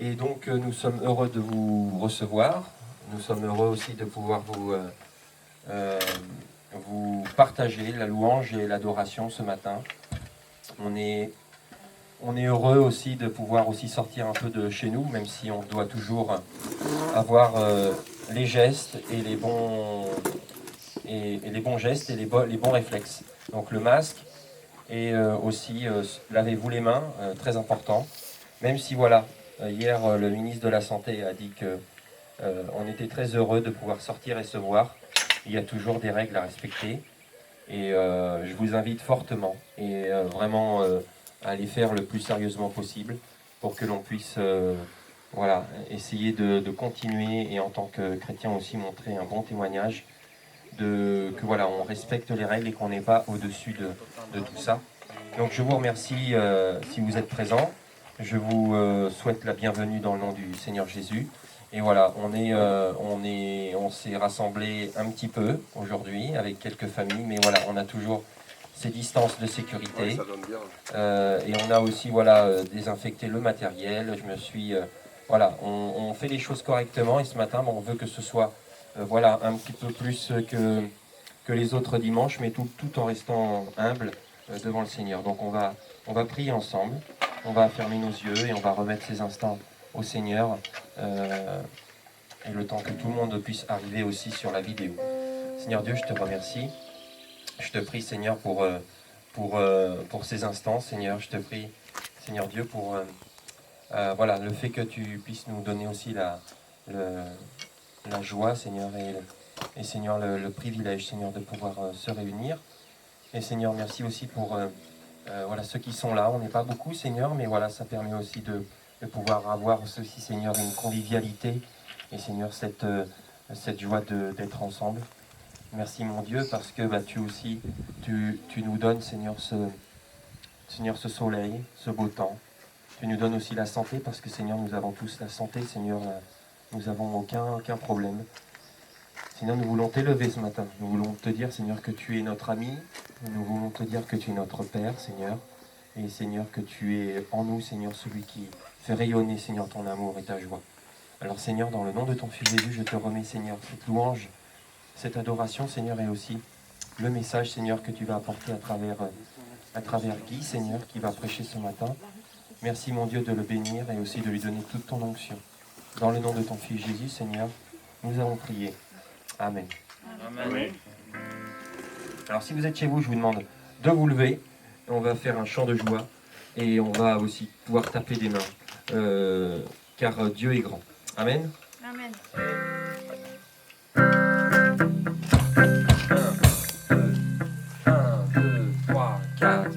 Et donc nous sommes heureux de vous recevoir. Nous sommes heureux aussi de pouvoir euh, vous partager la louange et l'adoration ce matin. On est heureux aussi de pouvoir aussi sortir un peu de chez nous, même si on doit toujours avoir les gestes et les bons, et les bons gestes et les bons réflexes. Donc le masque et aussi lavez-vous les mains, très important. Même si voilà, hier le ministre de la Santé a dit que on était très heureux de pouvoir sortir et se voir. Il y a toujours des règles à respecter et je vous invite fortement et vraiment à les faire le plus sérieusement possible pour que l'on puisse voilà, essayer de continuer et en tant que chrétien aussi montrer un bon témoignage que voilà, on respecte les règles et qu'on n'est pas au-dessus de tout ça. Donc je vous remercie si vous êtes présents. Je vous souhaite la bienvenue dans le nom du Seigneur Jésus. Et voilà, on s'est rassemblés un petit peu aujourd'hui avec quelques familles, mais voilà, on a toujours ces distances de sécurité. Ouais, ça donne bien. Et on a aussi voilà désinfecté le matériel. Je me suis voilà, on fait les choses correctement et ce matin, bon, on veut que ce soit voilà un petit peu plus que les autres dimanches, mais tout en restant humble devant le Seigneur. Donc on va prier ensemble, on va fermer nos yeux et on va remettre ces instants au Seigneur et le temps que tout le monde puisse arriver aussi sur la vidéo. Seigneur Dieu, je te remercie. Je te prie, Seigneur, pour ces instants, Seigneur. Je te prie, Seigneur Dieu, pour voilà, le fait que tu puisses nous donner aussi la joie, Seigneur, et Seigneur, le privilège, Seigneur, de pouvoir se réunir. Et Seigneur, merci aussi pour voilà, ceux qui sont là. On n'est pas beaucoup, Seigneur, mais voilà, ça permet aussi de pouvoir avoir aussi, Seigneur, une convivialité. Et Seigneur, cette joie d'être ensemble. Merci, mon Dieu, parce que bah, tu aussi, tu nous donnes, Seigneur, ce soleil, ce beau temps. Tu nous donnes aussi la santé, parce que, Seigneur, nous avons tous la santé, Seigneur, nous n'avons aucun problème. Seigneur, nous voulons t'élever ce matin. Nous voulons te dire, Seigneur, que tu es notre ami. Nous voulons te dire que tu es notre Père, Seigneur. Et Seigneur, que tu es en nous, Seigneur, celui qui fait rayonner, Seigneur, ton amour et ta joie. Alors, Seigneur, dans le nom de ton Fils Jésus, je te remets, Seigneur, cette louange, cette adoration, Seigneur, et aussi le message, Seigneur, que tu vas apporter à travers Guy, Seigneur, qui va prêcher ce matin. Merci, mon Dieu, de le bénir et aussi de lui donner toute ton onction. Dans le nom de ton Fils Jésus, Seigneur, nous avons prié. Amen. Amen. Alors si vous êtes chez vous, je vous demande de vous lever. On va faire un chant de joie et on va aussi pouvoir taper des mains. Car Dieu est grand. Amen. Amen. 1, 2, 3, 4.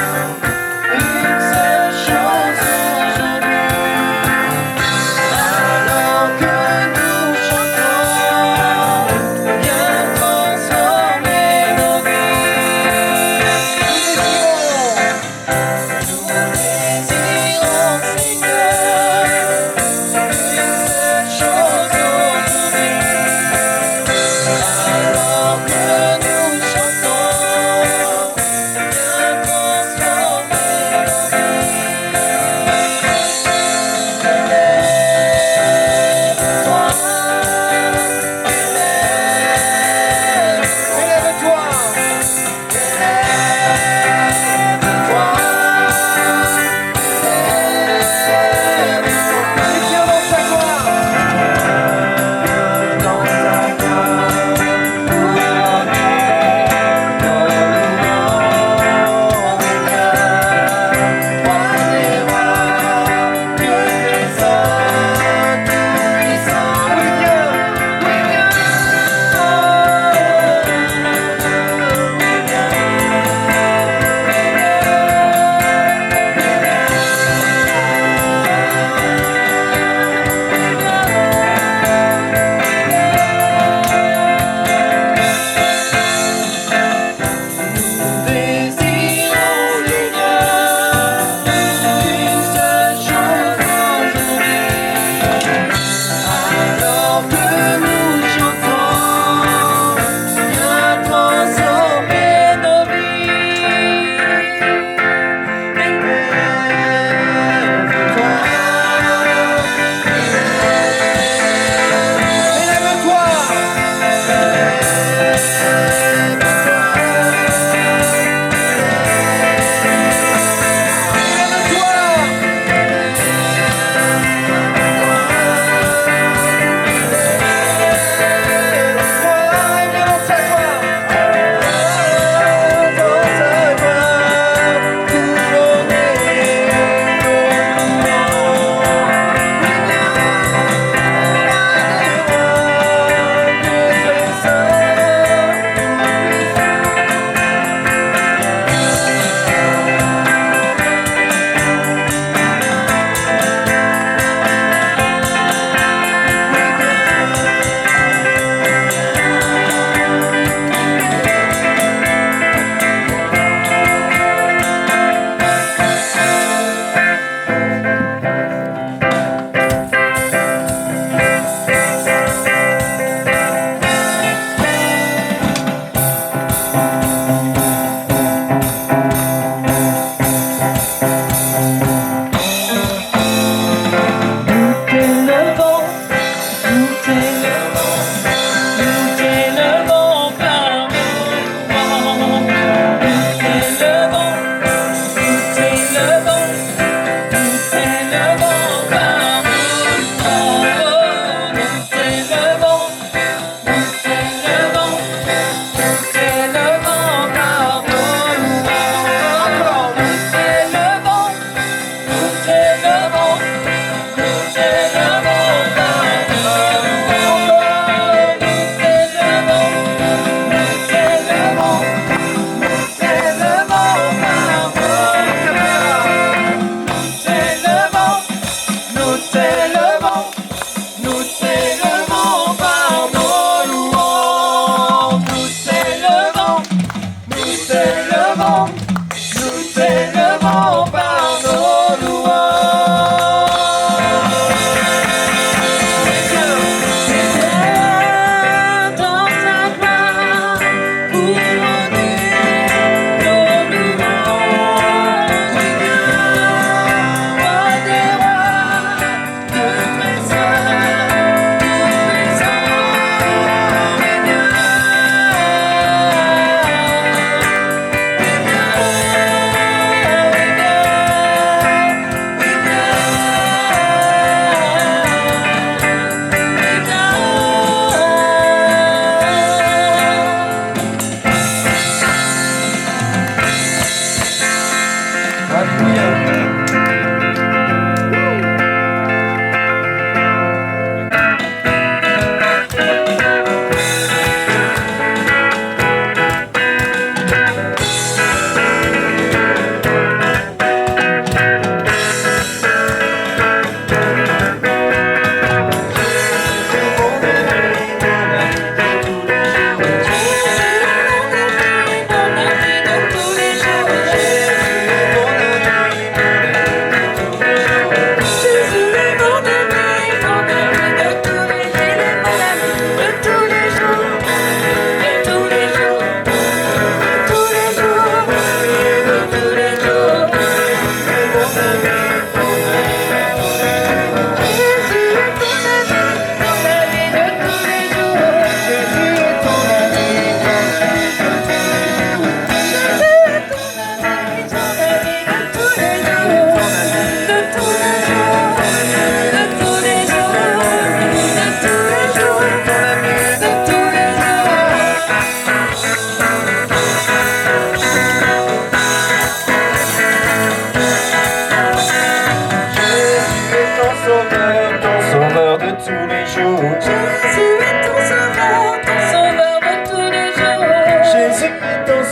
Seigneur,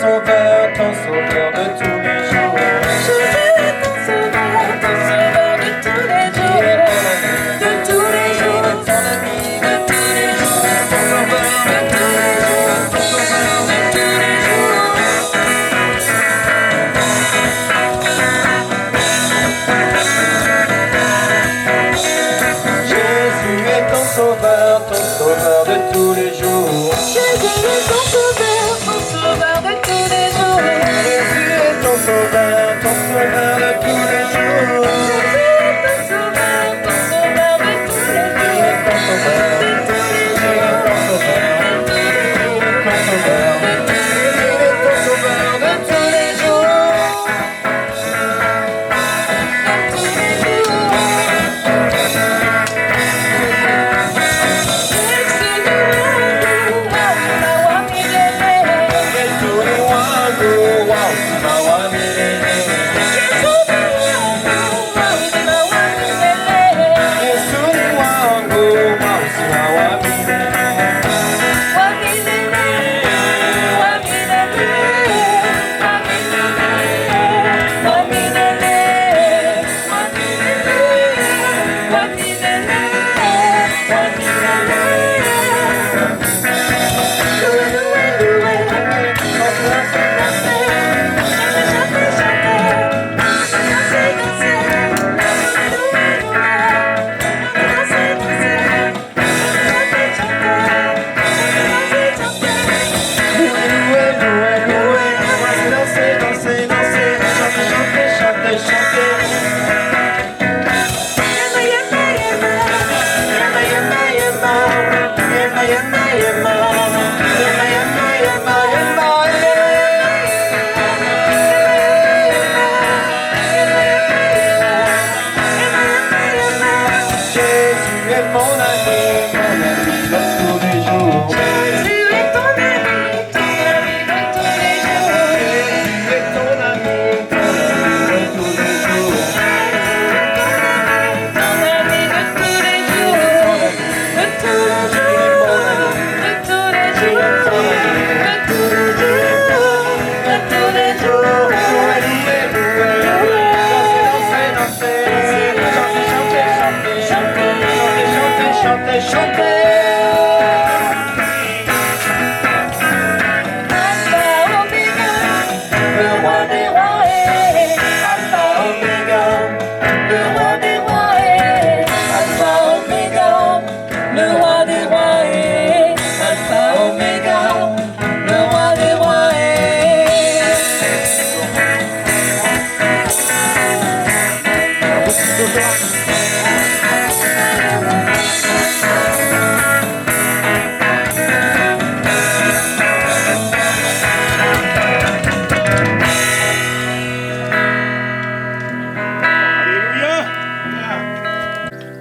ton sauveur de tous les jours. Jésus est ton sauveur de tous les jours. De tous les jours. De tous les jours. Ton sauveur de tous les jours. Ton sauveur de tous les jours. Jésus est ton sauveur de tous les jours. Jésus est ton sauveur de tous les jours. Jésus est ton sauveur de tous les jours. Jésus est ton sauveur de tous les jours. Ton sauveur de tous les jours. Ton sauveur de tous les jours.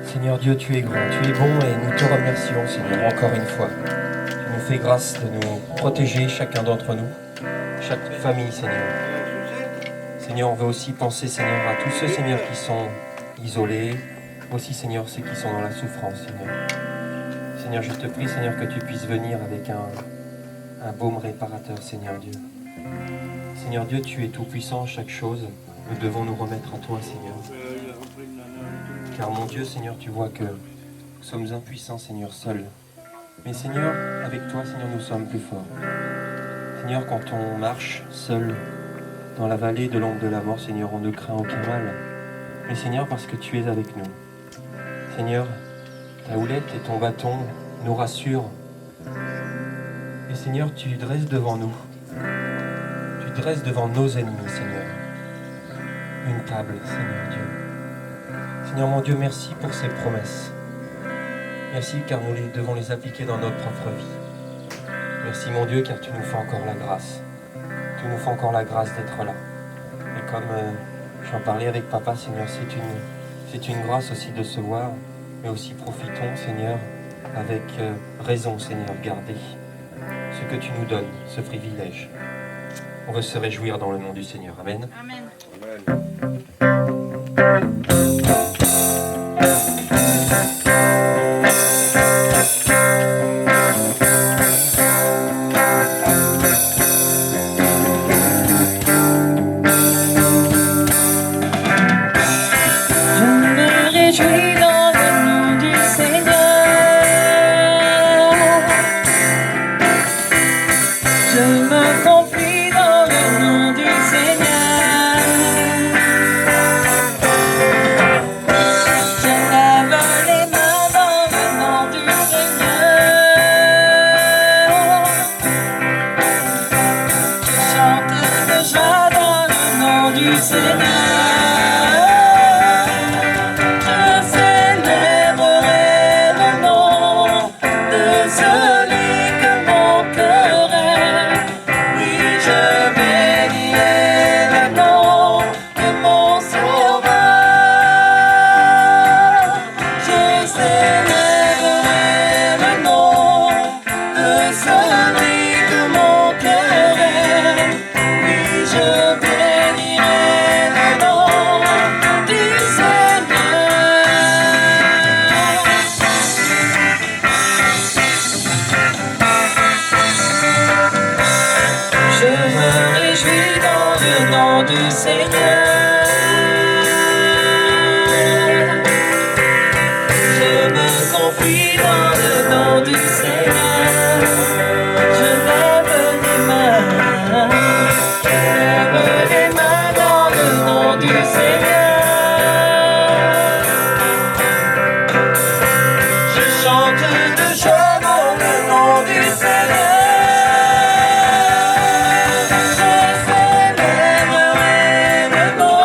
Seigneur Dieu, tu es grand, tu es bon et nous te remercions, Seigneur, encore une fois. Tu nous fais grâce de nous protéger, chacun d'entre nous, chaque famille, Seigneur. Seigneur, on veut aussi penser, Seigneur, à tous ceux, Seigneur, qui sont isolés, aussi, Seigneur, ceux qui sont dans la souffrance, Seigneur. Seigneur, je te prie, Seigneur, que tu puisses venir avec un baume réparateur, Seigneur Dieu. Seigneur Dieu, tu es tout-puissant en chaque chose. Nous devons nous remettre à toi, Seigneur. Car mon Dieu, Seigneur, tu vois que nous sommes impuissants, Seigneur, seuls. Mais Seigneur, avec toi, Seigneur, nous sommes plus forts. Seigneur, quand on marche seul dans la vallée de l'ombre de la mort, Seigneur, on ne craint aucun mal. Mais Seigneur, parce que tu es avec nous. Seigneur, ta houlette et ton bâton nous rassurent. Et Seigneur, tu dresses devant nous. Tu dresses devant nos ennemis, Seigneur. Une table, Seigneur Dieu. Seigneur mon Dieu, merci pour ces promesses. Merci car nous devons les appliquer dans notre propre vie. Merci mon Dieu car tu nous fais encore la grâce. Tu nous fais encore la grâce d'être là. Et comme j'en parlais avec papa, Seigneur, c'est une grâce aussi de se voir. Mais aussi profitons, Seigneur, avec raison, Seigneur, garder ce que tu nous donnes, ce privilège. On veut se réjouir dans le nom du Seigneur. Amen. Amen. Seigneur. Je célébrerai le nom de celui que mon cœur aime. Oui, je bénirai le nom de mon Sauveur. Je célébrerai le nom de celui que mon cœur aime. Oui, je bénirai le nom du Seigneur. Je me réjouis dans le nom du Seigneur. Je me confie dans le nom du Seigneur. Je lève les mains. Je lève les mains dans le nom du Seigneur. Je chante de joie dans le nom du Seigneur. Je célébrerai le nom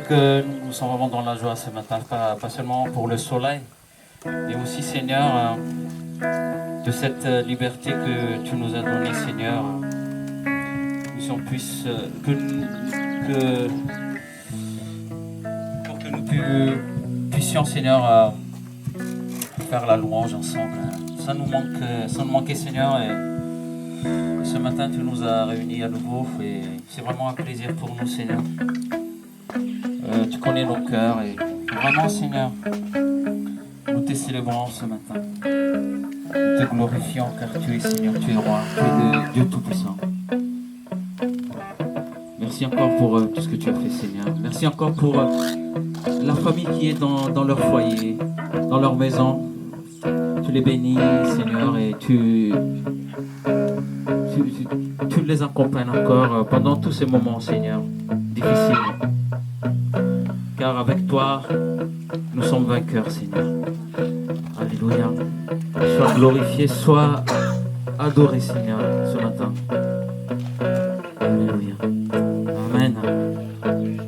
que nous sommes vraiment dans la joie ce matin, pas seulement pour le soleil, mais aussi, Seigneur, de cette liberté que tu nous as donnée, Seigneur. Nous puissions, pour que nous puissions, Seigneur, faire la louange ensemble. Ça nous manquait, Seigneur, et ce matin tu nous as réunis à nouveau et c'est vraiment un plaisir pour nous, Seigneur. Tu connais nos cœurs et vraiment, Seigneur, nous te célébrons ce matin. Nous te glorifions car tu es Seigneur, tu es roi, tu es Dieu Tout-Puissant. Merci encore pour tout ce que tu as fait, Seigneur. Merci encore pour la famille qui est dans leur foyer, dans leur maison. Tu les bénis, Seigneur, et tu les accompagnes encore pendant tous ces moments, Seigneur, difficiles. Car avec toi, nous sommes vainqueurs, Seigneur. Alléluia. Sois glorifié, sois adoré, Seigneur, ce matin. Alléluia. Amen. Amen.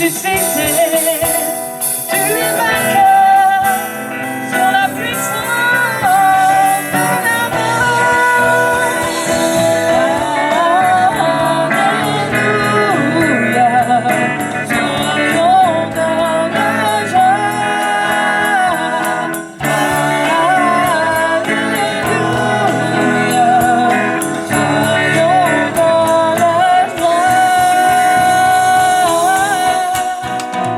ressuscité. Tu es vainqueur sur la puissance de la mort. Alléluia, soyons dans la joie. Alléluia, soyons dans la joie.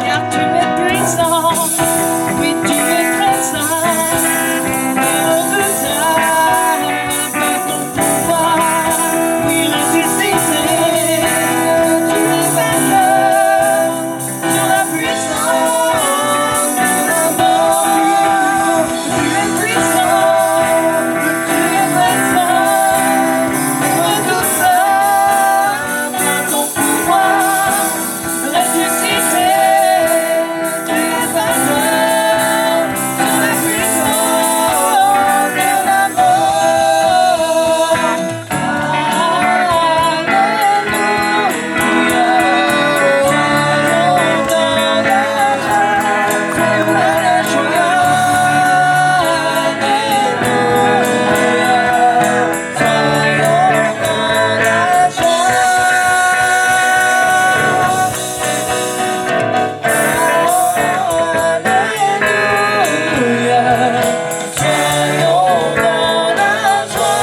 Car tu es puissant, oui tu es très saint, et redoutable par ton pouvoir, oui ressuscité. Tu es vainqueur sur la puissance de la mort. Tu es puissant, tu es très saint, redoutable par ton pouvoir, ressuscité. Tu es vainqueur sur la puissance de la mort. Alléluia, soyons dans la joie.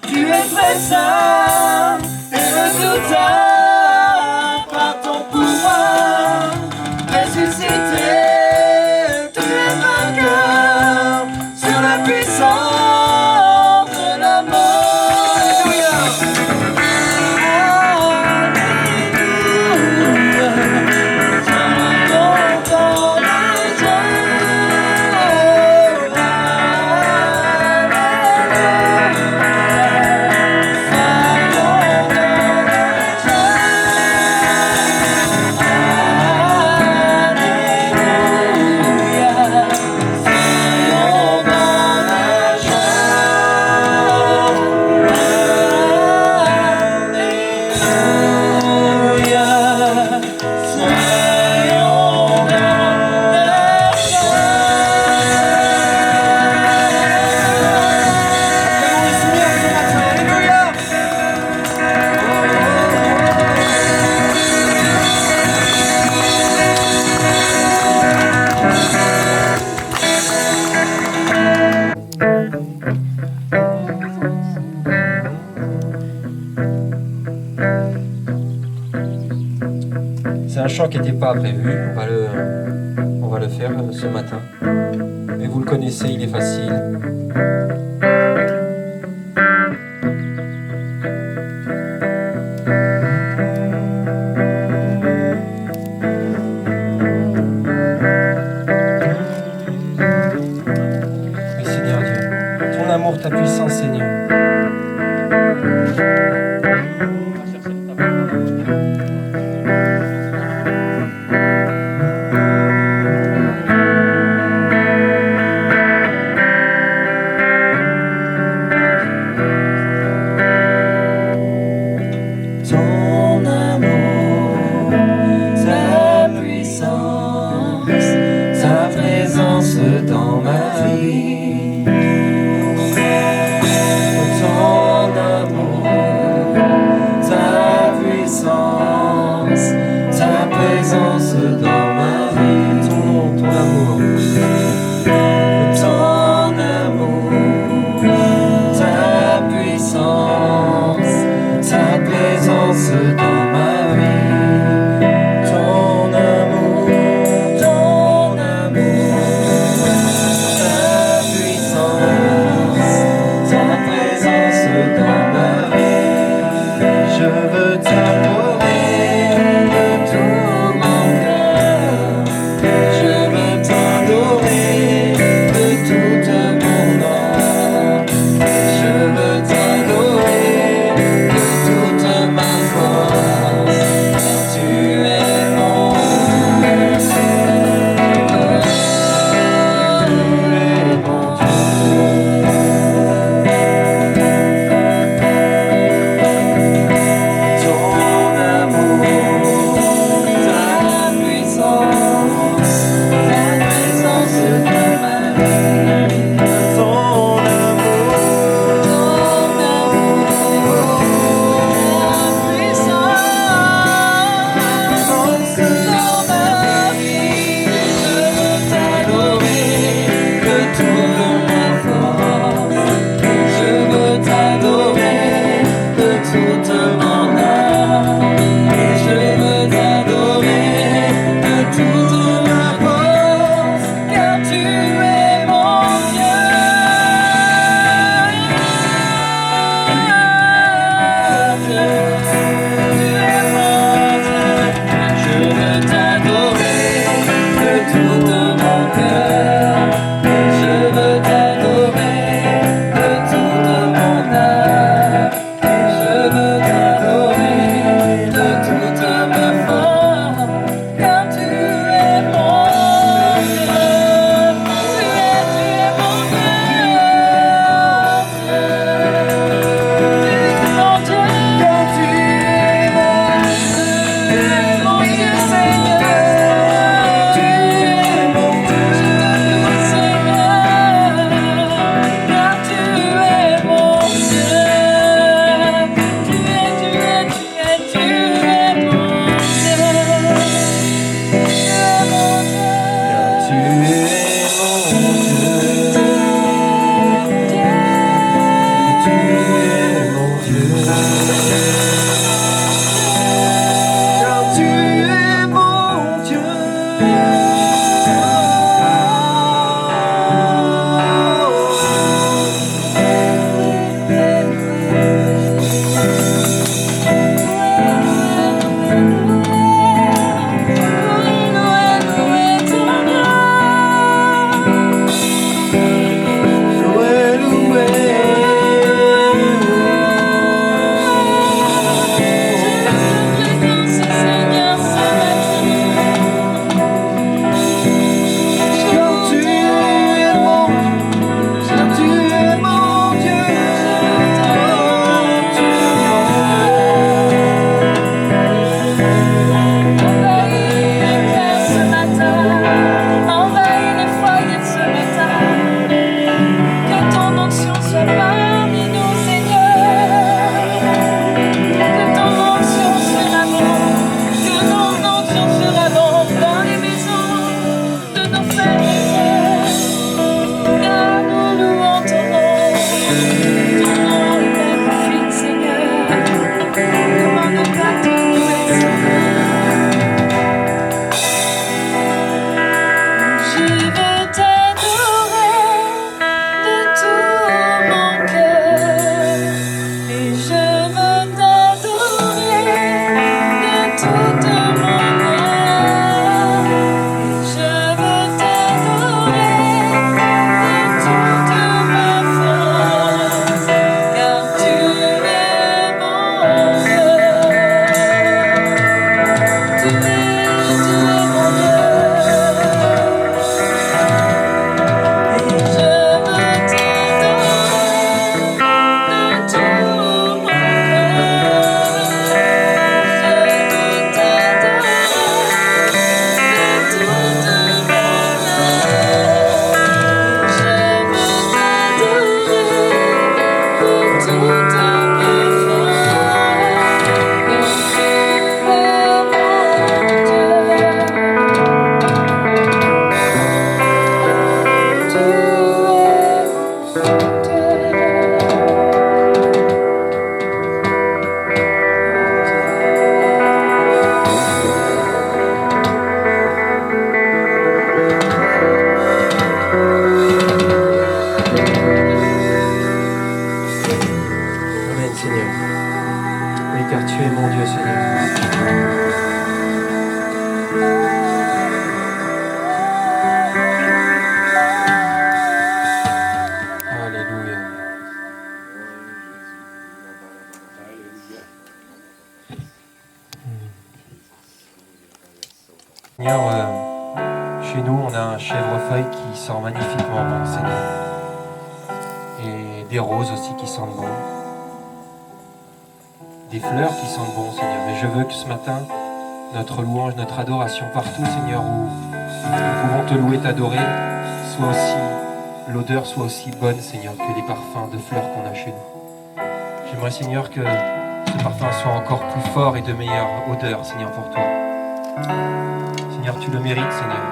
Tu es très saint et redoutable par ton pouvoir, ressuscité. Tu es vainqueur sur la puissance de la mort. Alléluia. C'est un chant qui n'était pas prévu, on va le faire ce matin. Mais vous le connaissez, il est facile. Oui, Seigneur Dieu, ton amour, ta puissance, Seigneur. Ton amour, ta puissance, ta présence dans ma vie. Ton amour, ta puissance, ta présence dans ma vie. Ton amour. Ton amour, ta tu es mon Dieu. Tu es mon Dieu. Car tu es mon Dieu. Seigneur, chez nous, on a un chèvrefeuille qui sent magnifiquement bon, Seigneur. Et des roses aussi qui sentent bon. Des fleurs qui sentent bon, Seigneur. Et je veux que ce matin, notre louange, notre adoration partout, Seigneur, où nous pouvons te louer, t'adorer, soit aussi, l'odeur soit aussi bonne, Seigneur, que les parfums de fleurs qu'on a chez nous. J'aimerais, Seigneur, que ce parfum soit encore plus fort et de meilleure odeur, Seigneur, pour toi. Seigneur, tu le mérites, Seigneur.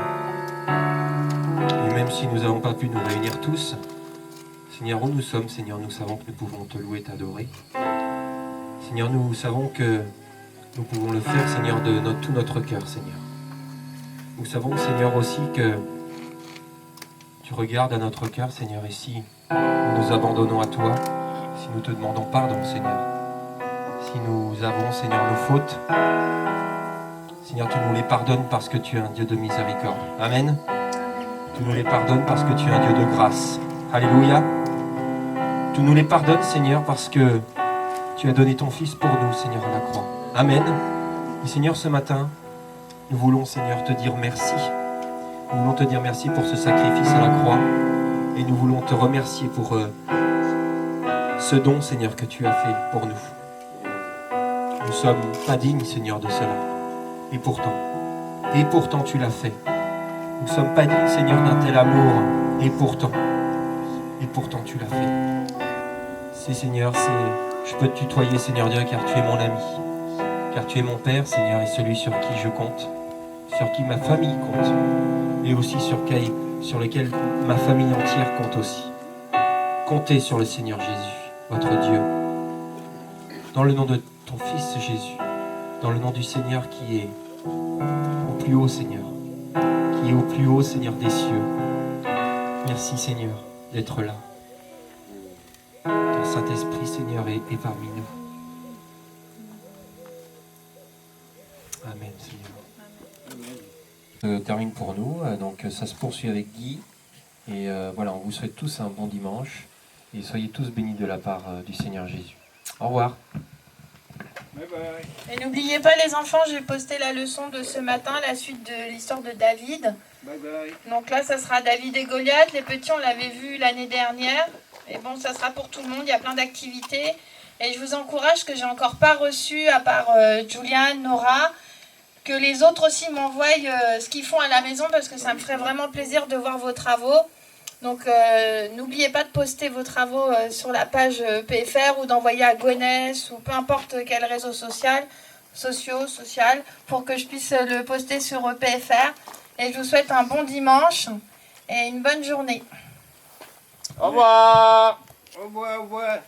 Et même si nous n'avons pas pu nous réunir tous, Seigneur, où nous sommes, Seigneur, nous savons que nous pouvons te louer, t'adorer. Seigneur, nous savons que nous pouvons le faire, Seigneur, de tout notre cœur, Seigneur. Nous savons, Seigneur, aussi que tu regardes à notre cœur, Seigneur, et si nous nous abandonnons à toi, si nous te demandons pardon, Seigneur, si nous avons, Seigneur, nos fautes, Seigneur, tu nous les pardonnes parce que tu es un Dieu de miséricorde. Amen. Tu nous les pardonnes parce que tu es un Dieu de grâce. Alléluia. Tu nous les pardonnes, Seigneur, parce que tu as donné ton Fils pour nous, Seigneur, à la croix. Amen. Et Seigneur, ce matin, nous voulons, Seigneur, te dire merci. Nous voulons te dire merci pour ce sacrifice à la croix. Et nous voulons te remercier pour ce don, Seigneur, que tu as fait pour nous. Nous ne sommes pas dignes, Seigneur, de cela. Et pourtant tu l'as fait. Nous ne sommes pas dignes, Seigneur, d'un tel amour. Et pourtant tu l'as fait. C'est, Seigneur, je peux te tutoyer, Seigneur Dieu, car tu es mon ami. Car tu es mon Père, Seigneur, et celui sur qui je compte, sur qui ma famille compte, et aussi sur lesquels ma famille entière compte aussi. Comptez sur le Seigneur Jésus, votre Dieu. Dans le nom de ton Fils Jésus, dans le nom du Seigneur qui est au plus haut, Seigneur, qui est au plus haut, Seigneur des cieux. Merci, Seigneur, d'être là. Ton Saint-Esprit, Seigneur, est parmi nous. Amen, Seigneur. Termine pour nous. Donc, ça se poursuit avec Guy. Et voilà, on vous souhaite tous un bon dimanche. Et soyez tous bénis de la part du Seigneur Jésus. Au revoir. Bye bye. Et n'oubliez pas les enfants, j'ai posté la leçon de ce matin, la suite de l'histoire de David. Bye bye. Donc là, ça sera David et Goliath. Les petits, on l'avait vu l'année dernière. Et bon, ça sera pour tout le monde, il y a plein d'activités. Et je vous encourage, que j'ai encore pas reçu, à part Julian, Nora, que les autres aussi m'envoient ce qu'ils font à la maison, parce que ça me ferait vraiment plaisir de voir vos travaux. Donc n'oubliez pas de poster vos travaux sur la page PFR ou d'envoyer à Gonesse ou peu importe quel réseau social, pour que je puisse le poster sur PFR. Et je vous souhaite un bon dimanche et une bonne journée. Au revoir. Au revoir, au revoir.